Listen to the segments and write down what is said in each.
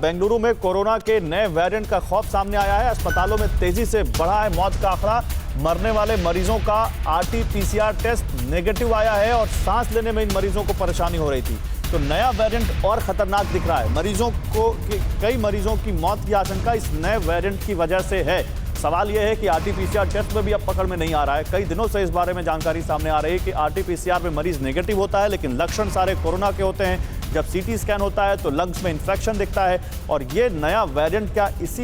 बेंगलुरु में कोरोना के नए वेरिएंट का खौफ सामने आया है। अस्पतालों में तेजी से बढ़ा है मौत का आंकड़ा। मरने वाले मरीजों का आरटी-पीसीआर टेस्ट नेगेटिव आया है और सांस लेने में इन मरीजों को परेशानी हो रही थी। तो नया वेरिएंट और खतरनाक दिख रहा है। कई मरीजों की मौत की आशंका इस नए वेरिएंट की वजह से है। सवाल यह है कि आरटी-पीसीआर टेस्ट में भी अब पकड़ में नहीं आ रहा है। कई दिनों से इस बारे में जानकारी सामने आ रही है कि आरटी-पीसीआर में मरीज नेगेटिव होता है, लेकिन लक्षण सारे कोरोना के होते हैं। जब सीटी स्कैन होता है तो लंग्स में इन्फेक्शन दिखता है। और ये नया वेरिएंट क्या इसी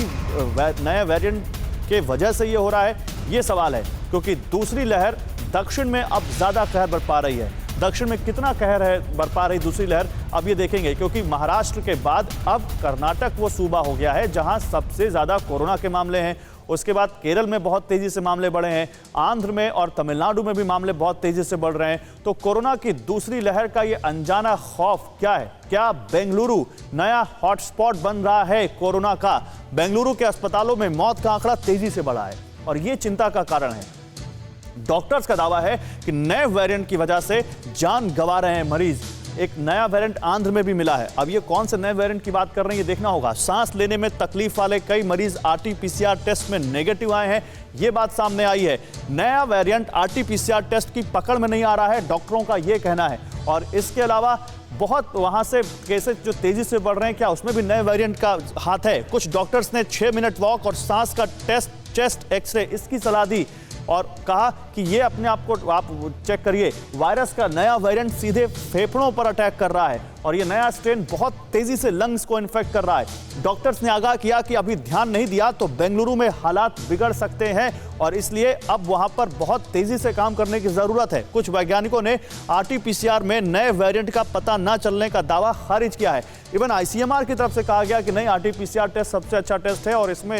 नए वेरिएंट के वजह से ये हो रहा है, ये सवाल है। क्योंकि दूसरी लहर दक्षिण में अब ज़्यादा कहर बरपा रही है। दक्षिण में कितना कहर है बरपा रही दूसरी लहर, अब ये देखेंगे। क्योंकि महाराष्ट्र के बाद अब कर्नाटक वो सूबा हो गया है जहां सबसे ज़्यादा कोरोना के मामले हैं। उसके बाद केरल में बहुत तेज़ी से मामले बढ़े हैं। आंध्र में और तमिलनाडु में भी मामले बहुत तेज़ी से बढ़ रहे हैं। तो कोरोना की दूसरी लहर का ये अनजाना खौफ क्या है? क्या बेंगलुरु नया हॉटस्पॉट बन रहा है कोरोना का? बेंगलुरु के अस्पतालों में मौत का आंकड़ा तेजी से बढ़ा है और ये चिंता का कारण है। डॉक्टर्स का दावा है कि नए वेरिएंट की वजह से जान गंवा रहे हैं मरीज। एक नया वेरिएंट आंध्र में भी मिला है। अब ये कौन से नए वेरिएंट की बात कर रहे हैं, ये देखना होगा। सांस लेने में तकलीफ वाले कई मरीज आरटी-पीसीआर टेस्ट में नेगेटिव आए हैं, ये बात सामने आई है। नया वेरिएंट आरटी-पीसीआर टेस्ट की पकड़ में नहीं आ रहा है, डॉक्टरों का ये कहना है। और इसके अलावा बहुत वहां से केसेस जो तेजी से बढ़ रहे हैं, क्या उसमें भी नए वेरिएंट का हाथ है? कुछ डॉक्टर्स ने 6 मिनट वॉक और सांस का टेस्ट, चेस्ट एक्सरे इसकी सलाह दी और कहा कि ये अपने आप को आप चेक करिए। वायरस का नया वेरिएंट सीधे फेफड़ों पर अटैक कर रहा है और ये नया स्ट्रेन बहुत तेजी से लंग्स को इन्फेक्ट कर रहा है। डॉक्टर्स ने आगाह किया कि अभी ध्यान नहीं दिया तो बेंगलुरु में हालात बिगड़ सकते हैं और इसलिए अब वहां पर बहुत तेजी से काम करने की जरूरत है। कुछ वैज्ञानिकों ने आरटी-पीसीआर में नए वेरिएंट का पता न चलने का दावा खारिज किया है। इवन आईसीएमआर की तरफ से कहा गया कि नहीं, आरटी-पीसीआर टेस्ट सबसे अच्छा टेस्ट है और इसमें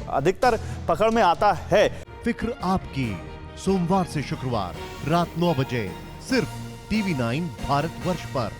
अधिकतर पकड़ में आता है। फिक्र आपकी, सोमवार से शुक्रवार रात 9 बजे सिर्फ टीवी 9 भारतवर्ष पर।